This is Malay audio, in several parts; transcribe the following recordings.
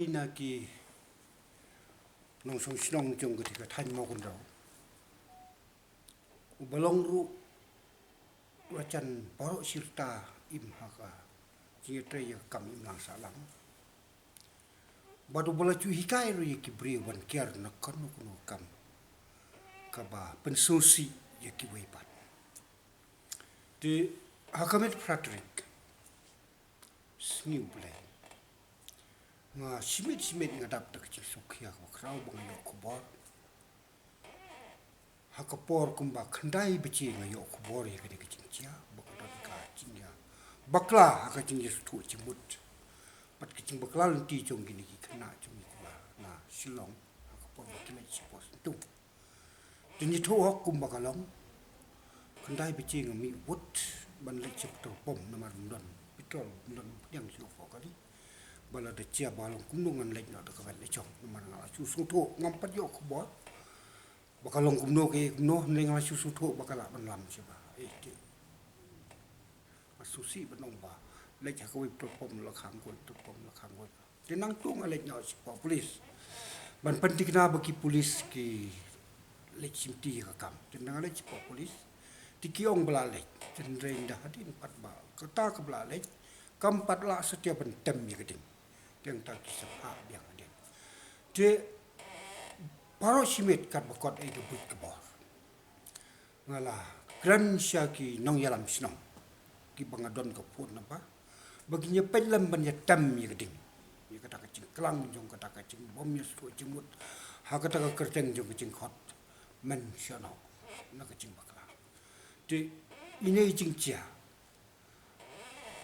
Naki nong song sinong jong ketika tan mo kun raw. Ubalong ru wacan poro sirta im haka jingetre ya kam im lang salam. Badu bola cu hikai ru ki bri wan kiar na kono kuno kam. Kaba pensusi ya ki wepat. Di hakamet Frederick sniu play. Nga simit ngadap tak ci sukya ko kraw bang yo kubor hakapor kumba khandai bici nga yo kubor ya kene kicing cia bakda ka cinya bakla haka cing tu cimut pat kicing bakla lanti jong gini ki kena jong kula na silong hakapor bakila ci pos tu tinyi to hok kumba kalong khandai bici nga mi wut ban le ci to pom na mar ndon pitol ndon yang ci fo kali bala de cia balong kumnungan lek na de kavel lechong man ngala susu to ngampat yo ko bo bakalong kumno ke kumno ne ngala susu to bakala ban lam siba ti masusi banong ba lek ha ko to pom la khang ko to pom la khang ko te nang tu ngalek nya si polis ban penting na bagi polis ki lek simti ka kam te nang lek si polis ti kiong bala lek ten rein dah hadin pat ba kata ke bala lek kampat la setiap bentem ya geding yang tak kisah yang ada. Dia paro simit kat bakot ai gebut kebor. Ngala gran syaki nong yalam sinong. Ki bangadon ke pun apa. Baginya pelam ban ya tam ya geding. Ya kata kecing kelang jong kata kecing bom ya su jemut. Ha kata kerteng jong kecing khot. Men syono. Na kecing bakla. Di ini jing cia.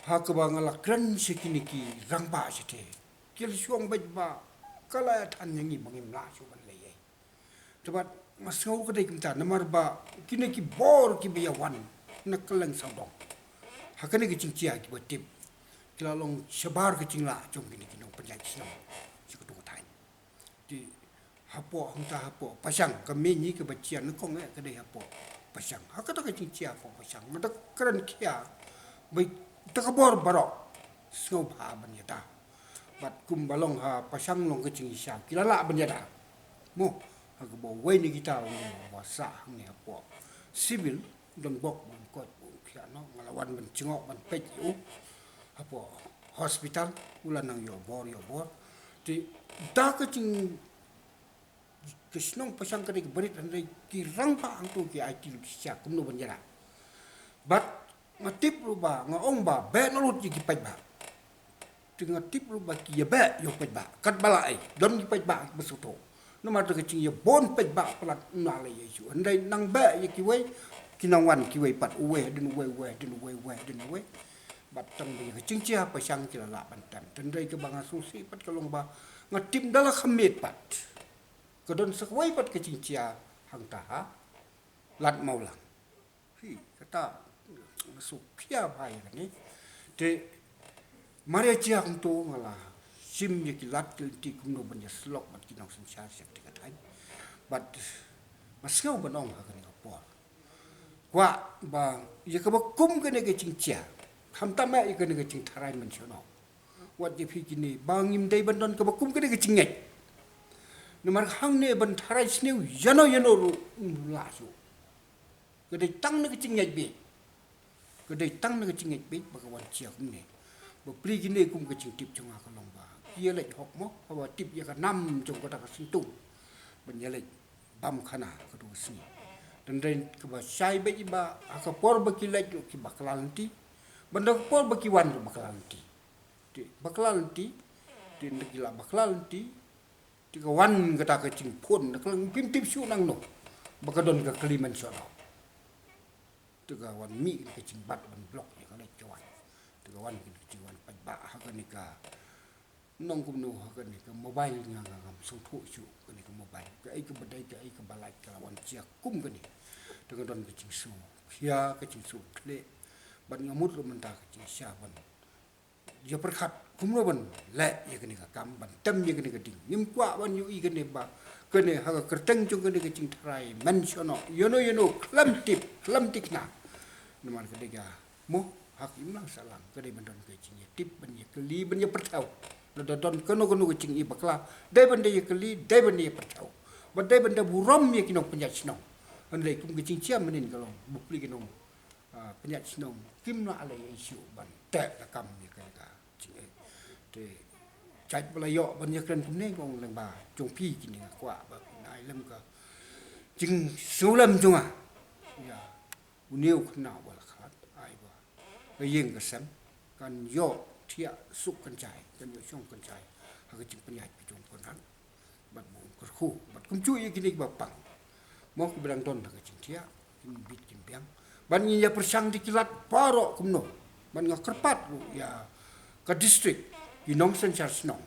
Ha ke bangala gran syaki niki rang ba sete. Kil suang baik ba kala tan yang ni bangim la su ban lei tebat masau ke dai kimta namar ba kini ki bor ki biya wan na keleng saudong hakane ki cingcia ki batip kilalong sebar ke cingla jong kini kinong penjai sinong si kutu tain di hapo hangta hapo pasang kami ni ke bacian kong ke dai hapo pasang hakata ke cingcia hapo pasang ngada keren kia baik takabor barok sngau ba ban yata bat kum balong ha pasang long kecing isya kilala benjada mo ha bo we ni kita wa sa ni apo sibil don bok ban ko kia no ngalawan ban cingok ban pej u apo hospital ulan nang yo bor ti da kecing kesnong pasang kade berit andai kirang pa angtu ki ai ti isya kum no benjada bat ngatip ruba ngaong ba be nolut ki pej ba dengan tip lu baki ya ba yo pej ba kat bala ai don ki pej ba besuto no ma de kecing ya bon pej ba plat na le yesu andai nang ba ye ki we kinangwan ki we pat we den we den we bat tang be kecing cia pa sang ki la ban tan tendai ke banga susi pat kalong ba ngatim dala khamit pat ke don sekwai pat kecing cia hang ta lat maulang hi kata masuk pia bai ni te Maria cia untuk ngala sim ye kilat kelti kumno banya slok mat kinang sensar sak tiga tain bat masau banong ha kan kapor kwa ba ye ka kum kene ke cingcia ham tama ye kene ke cing tharai men sono wat ye fikini bangim dai bandon ka kum kene ke cinget nomar hang ne ban tharai sneu yano ru la su ke dai tang ne ke cinget be ke dai tang ne ke cinget be bagawan cia kum ne beri gini kum kecing tip cunga kalong ba kia lek hok mo bawa tip ya kan nam cung kota kasintung benyalek bam khana kedua sini dan lain keba sai bagi ba akapor baki lek ki bakalanti benda por baki wan bakalanti di bakalanti di negila bakalanti di kawan kata kecing pun nak pim tip su nang no bakadon ke keliman sono tiga wan mi kecing bat ban blok ya kan cawan tiga wan jiwan pajba hakanika nong kumno hakanika mobile nga song thu chu kanika mobile ka ai ka badai ka ai ka balai ka wan cia kum kani dengan don kecing su khia kecing su kle ban ngamut lo menta kecing sia ban ya perkhat kumno ban le ya kanika kam ban tem ya kanika ding nim kwa ban yu i kane ba kane ha kerteng chung kane kecing trai mensiono yono klam tik na naman kadega mo hakim lang salam kadai bandon kecing tip ban ya keli ban ya pertau la don kono cing i bakla dai bende ye kali dai bende ye pertau ba dai bende buram ye kinong penyat sinong andai kum cing ciam menin kalau bukli kinong penyat sinong kim na ale isu ban te la kam ye ka cing te chat bala yo ban ye kan kum ne kong lang ba jong pi kini kwa ba nai lam ka cing sulam junga ya uniu khna wala khat ai ba ba yeng ka sam kan yo tia suk kan chai kan yo shong kan chai ha ka cing penyat pi jong kon han bat bu ko khu bat kum chu ye kini ba pang mo ki berang don ha ka cing tia kim bit kim piang ban ni ya persang dikilat paro kumno ban nga kerpat bu ya ka district inong sen char snong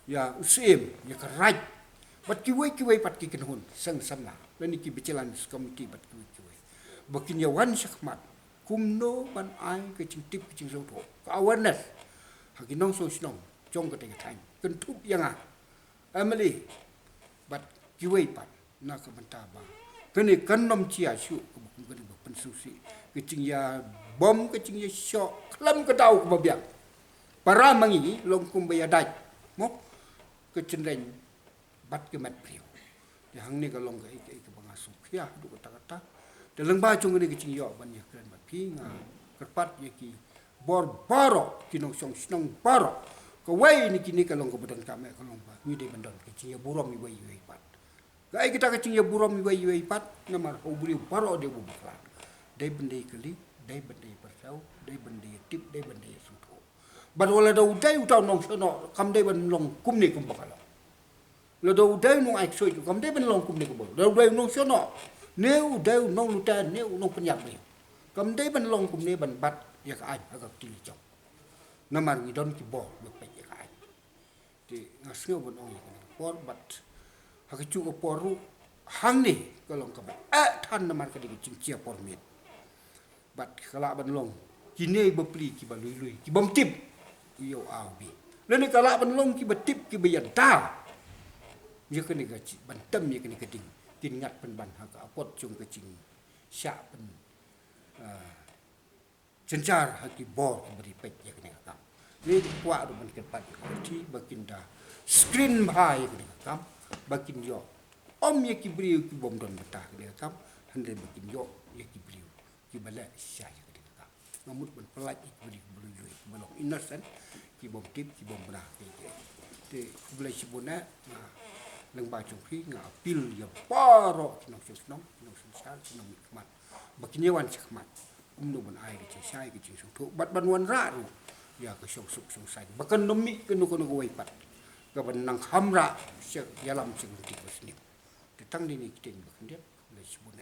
ya usim ya ka right bat ki wei pat ki kan hun sang sam la ni ki bicelan komiti bat ki wei bakin ya wan sakmat kumno ban ai ke cing tip cing so tho ka awareness ha ki nong so snong jong ka teng time kan tup yang amali bat ki wei pat na ka banta ba kene kan nom chia shu ko bukum kan ba pen susi ke cing ya bom ke cing ya shok klam ka dau ka biang para mangi long kum ba ya dai mo ke cendeng bat ke mat priu ya hang ni ka long ka ik bangasuk ya du ka ta dalam baju ni ke cing yo ban ya kran bat pi nga kerpat ye ki bor baro kinong song snong baro ko wei ni kini ka long ka budan ka me ka long ba ni de bandon ke cing ya burom ni wei pat gai kita ke cing ya burom ni wei pat na mar ho buri baro de bu bakla dai bende kali dai bende persau dai bende tip dai bende suto ban wala da udai utau nong sono kam dai ban long kum ni kum bakala lo do udai nong ai soi kam dai ban long kum ni kum do udai nong sono nếu đều nong luta nếu nong penyap ni kam dai ban long kum ni ban bat ya ka ai ka tili chong na mar wi don ki bo be pe ya ka ai ti ngasngo ban ong ya por bat ha ka chu ko poru hang ni ka long ka ba than na mar ka di cing chia por mit bat kala ban long kini bepli ki ba lui ki bom tip yo au bi le ni kala ban long ki ba tip ki ba yan ta ye ka ni ka chi ban tam ye ka ni ka ding tin ngat pen ban ha ka pot chung ka ching sha pen cencar ha ki bor ka beri pet ye ka ni ka ni kwa do ban ke pat ti bakin da screen bhai ka ni ka bakin yo om ye ki beri ki bom don bata ka ni ka hande bakin yo ye ki beri ki bala sha ye ka ni ka ngamut ban pelaj ki beri belu belok innocent ki bom tip ki bom bra te bela sibuna leng ba chung khi nga pil ya paro nong nong sal nong mat bakin wan mat no ban ai ke sai ke chung thu bat ban wan ra ru ya ke song suk song sai bakan nomi ke no kono wai pat ga ban nang hamra se yalam sing ti ko sni te tang ni ki ten bakan dia le sibuna